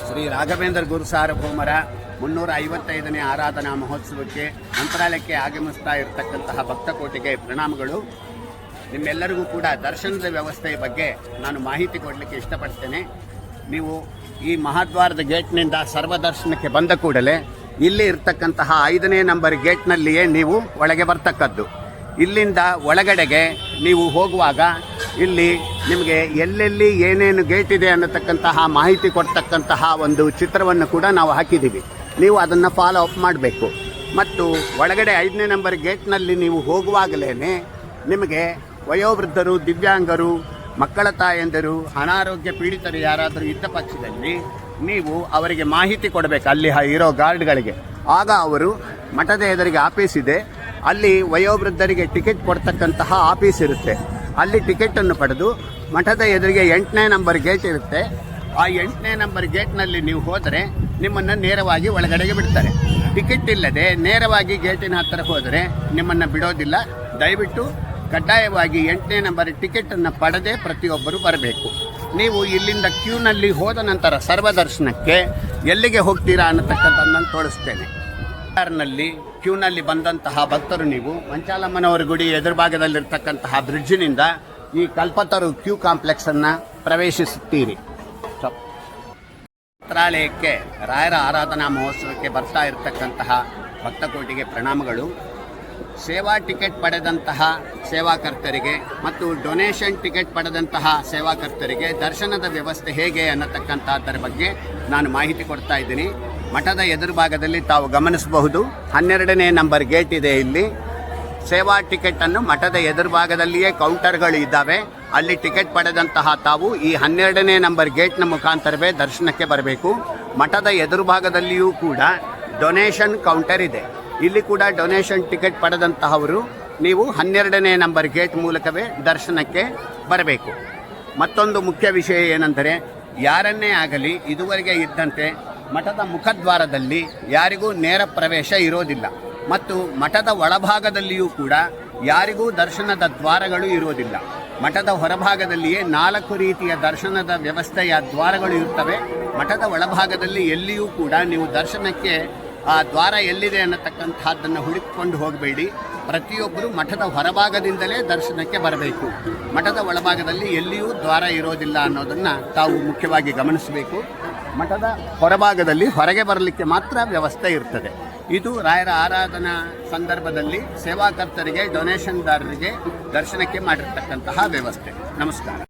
ಶ್ರೀ ರಾಘವೇಂದ್ರ ಗುರು ಸಾರ್ವಭೌಮರ 355ನೇ ಆರಾಧನಾ ಮಹೋತ್ಸವಕ್ಕೆ ಮಂತ್ರಾಲಯಕ್ಕೆ ಆಗಮಿಸ್ತಾ ಇರತಕ್ಕಂತಹ ಭಕ್ತಕೋಟಿಗೆ ಪ್ರಣಾಮಗಳು. ನಿಮ್ಮೆಲ್ಲರಿಗೂ ಕೂಡ ದರ್ಶನದ ವ್ಯವಸ್ಥೆಯ ಬಗ್ಗೆ ನಾನು ಮಾಹಿತಿ ಕೊಡಲಿಕ್ಕೆ ಇಷ್ಟಪಡ್ತೇನೆ. ನೀವು ಈ ಮಹಾದ್ವಾರದ ಗೇಟ್ನಿಂದ ಸರ್ವದರ್ಶನಕ್ಕೆ ಬಂದ ಕೂಡಲೇ ಇಲ್ಲಿ ಇರ್ತಕ್ಕಂತಹ 5ನೇ ನಂಬರ್ ಗೇಟ್ನಲ್ಲಿಯೇ ನೀವು ಒಳಗೆ ಬರ್ತಕ್ಕದ್ದು. ಇಲ್ಲಿಂದ ಒಳಗಡೆಗೆ ನೀವು ಹೋಗುವಾಗ ಇಲ್ಲಿ ನಿಮಗೆ ಎಲ್ಲೆಲ್ಲಿ ಏನೇನು ಗೇಟ್ ಇದೆ ಅನ್ನತಕ್ಕಂತಹ ಮಾಹಿತಿ ಕೊಡ್ತಕ್ಕಂತಹ ಒಂದು ಚಿತ್ರವನ್ನು ಕೂಡ ನಾವು ಹಾಕಿದ್ದೀವಿ. ನೀವು ಅದನ್ನು ಫಾಲೋ ಅಪ್ ಮಾಡಬೇಕು. ಮತ್ತು ಒಳಗಡೆ 5ನೇ ನಂಬರ್ ಗೇಟ್ನಲ್ಲಿ ನೀವು ಹೋಗುವಾಗಲೇ ನಿಮಗೆ ವಯೋವೃದ್ಧರು, ದಿವ್ಯಾಂಗರು, ಮಕ್ಕಳ ತಾಯಂದಿರು, ಅನಾರೋಗ್ಯ ಪೀಡಿತರು ಯಾರಾದರೂ ಇದ್ದ ಪಕ್ಷದಲ್ಲಿ ನೀವು ಅವರಿಗೆ ಮಾಹಿತಿ ಕೊಡಬೇಕು ಅಲ್ಲಿ ಇರೋ ಗಾರ್ಡ್ಗಳಿಗೆ. ಆಗ ಅವರು ಮಠದ ಎದುರಿಗೆ ಆಫೀಸ್ ಇದೆ, ಅಲ್ಲಿ ವಯೋವೃದ್ಧರಿಗೆ ಟಿಕೆಟ್ ಕೊಡ್ತಕ್ಕಂತಹ ಆಫೀಸ್ ಇರುತ್ತೆ. ಅಲ್ಲಿ ಟಿಕೆಟನ್ನು ಪಡೆದು ಮಠದ ಎದುರಿಗೆ 8ನೇ ನಂಬರ್ ಗೇಟ್ ಇರುತ್ತೆ. ಆ 8ನೇ ನಂಬರ್ ಗೇಟ್ನಲ್ಲಿ ನೀವು ಹೋದರೆ ನಿಮ್ಮನ್ನು ನೇರವಾಗಿ ಒಳಗಡೆಗೆ ಬಿಡ್ತಾರೆ. ಟಿಕೆಟ್ ಇಲ್ಲದೆ ನೇರವಾಗಿ ಗೇಟಿನ ಹತ್ತಿರ ಹೋದರೆ ನಿಮ್ಮನ್ನು ಬಿಡೋದಿಲ್ಲ. ದಯವಿಟ್ಟು ಕಡ್ಡಾಯವಾಗಿ 8ನೇ ನಂಬರ್ ಟಿಕೆಟನ್ನು ಪಡೆದೇ ಪ್ರತಿಯೊಬ್ಬರು ಬರಬೇಕು. ನೀವು ಇಲ್ಲಿಂದ ಕ್ಯೂನಲ್ಲಿ ಹೋದ ನಂತರ ಸರ್ವದರ್ಶನಕ್ಕೆ ಎಲ್ಲಿಗೆ ಹೋಗ್ತೀರಾ ಅನ್ನತಕ್ಕಂಥದ್ದನ್ನು ತೋರಿಸ್ತೇನೆ. ನಲ್ಲಿ ಕ್ಯೂನಲ್ಲಿ ಬಂದಂತಹ ಭಕ್ತರು ನೀವು ಮಂಚಾಲಮ್ಮನವರ ಗುಡಿ ಎದುರುಭಾಗದಲ್ಲಿರ್ತಕ್ಕಂತಹ ಬ್ರಿಡ್ಜಿನಿಂದ ಈ ಕಲ್ಪತರು ಕ್ಯೂ ಕಾಂಪ್ಲೆಕ್ಸ್ ಅನ್ನು ಪ್ರವೇಶಿಸುತ್ತೀರಿ. ಮಂತ್ರಾಲಯಕ್ಕೆ ರಾಯರ ಆರಾಧನಾ ಮಹೋತ್ಸವಕ್ಕೆ ಬರ್ತಾ ಇರತಕ್ಕಂತಹ ಭಕ್ತಕೋಟಿಗೆ ಪ್ರಣಾಮಗಳು. ಸೇವಾ ಟಿಕೆಟ್ ಪಡೆದಂತಹ ಸೇವಾಕರ್ತರಿಗೆ ಮತ್ತು ಡೊನೇಷನ್ ಟಿಕೆಟ್ ಪಡೆದಂತಹ ಸೇವಾಕರ್ತರಿಗೆ ದರ್ಶನದ ವ್ಯವಸ್ಥೆ ಹೇಗೆ ಅನ್ನತಕ್ಕಂಥದ್ದರ ಬಗ್ಗೆ ನಾನು ಮಾಹಿತಿ ಕೊಡ್ತಾ ಇದ್ದೀನಿ. ಮಠದ ಎದುರುಭಾಗದಲ್ಲಿ ತಾವು ಗಮನಿಸಬಹುದು 12ನೇ ನಂಬರ್ ಗೇಟ್ ಇದೆ. ಇಲ್ಲಿ ಸೇವಾ ಟಿಕೆಟನ್ನು ಮಠದ ಎದುರುಭಾಗದಲ್ಲಿಯೇ ಕೌಂಟರ್ಗಳು ಇದ್ದಾವೆ. ಅಲ್ಲಿ ಟಿಕೆಟ್ ಪಡೆದಂತಹ ತಾವು ಈ 12ನೇ ನಂಬರ್ ಗೇಟ್ನ ಮುಖಾಂತರವೇ ದರ್ಶನಕ್ಕೆ ಬರಬೇಕು. ಮಠದ ಎದುರುಭಾಗದಲ್ಲಿಯೂ ಕೂಡ ಡೊನೇಷನ್ ಕೌಂಟರ್ ಇದೆ. ಇಲ್ಲಿ ಕೂಡ ಡೊನೇಷನ್ ಟಿಕೆಟ್ ಪಡೆದಂತಹವರು ನೀವು 12ನೇ ನಂಬರ್ ಗೇಟ್ ಮೂಲಕವೇ ದರ್ಶನಕ್ಕೆ ಬರಬೇಕು. ಮತ್ತೊಂದು ಮುಖ್ಯ ವಿಷಯ ಏನೆಂದರೆ, ಯಾರನ್ನೇ ಆಗಲಿ ಇದುವರೆಗೆ ಇದ್ದಂತೆ ಮಠದ ಮುಖದ್ವಾರದಲ್ಲಿ ಯಾರಿಗೂ ನೇರ ಪ್ರವೇಶ ಇರೋದಿಲ್ಲ ಮತ್ತು ಮಠದ ಒಳಭಾಗದಲ್ಲಿಯೂ ಕೂಡ ಯಾರಿಗೂ ದರ್ಶನದ ದ್ವಾರಗಳು ಇರೋದಿಲ್ಲ. ಮಠದ ಹೊರಭಾಗದಲ್ಲಿಯೇ 4 ರೀತಿಯ ದರ್ಶನದ ವ್ಯವಸ್ಥೆಯ ದ್ವಾರಗಳು ಇರುತ್ತವೆ. ಮಠದ ಒಳಭಾಗದಲ್ಲಿ ಎಲ್ಲಿಯೂ ಕೂಡ ನೀವು ದರ್ಶನಕ್ಕೆ ಆ ದ್ವಾರ ಎಲ್ಲಿದೆ ಅನ್ನತಕ್ಕಂಥದ್ದನ್ನು ಹುಡುಕಿಕೊಂಡು ಹೋಗಬೇಡಿ. ಪ್ರತಿಯೊಬ್ಬರು ಮಠದ ಹೊರಭಾಗದಿಂದಲೇ ದರ್ಶನಕ್ಕೆ ಬರಬೇಕು. ಮಠದ ಒಳಭಾಗದಲ್ಲಿ ಎಲ್ಲಿಯೂ ದ್ವಾರ ಇರೋದಿಲ್ಲ ಅನ್ನೋದನ್ನು ತಾವು ಮುಖ್ಯವಾಗಿ ಗಮನಿಸಬೇಕು. ಮಠದ ಹೊರಭಾಗದಲ್ಲಿ ಹೊರಗೆ ಬರಲಿಕ್ಕೆ ಮಾತ್ರ ವ್ಯವಸ್ಥೆ ಇರ್ತದೆ. ಇದು ರಾಯರ ಆರಾಧನಾ ಸಂದರ್ಭದಲ್ಲಿ ಸೇವಾಕರ್ತರಿಗೆ, ಡೊನೇಷನ್ದಾರರಿಗೆ ದರ್ಶನಕ್ಕೆ ಮಾಡಿರ್ತಕ್ಕಂತಹ ವ್ಯವಸ್ಥೆ. ನಮಸ್ಕಾರ.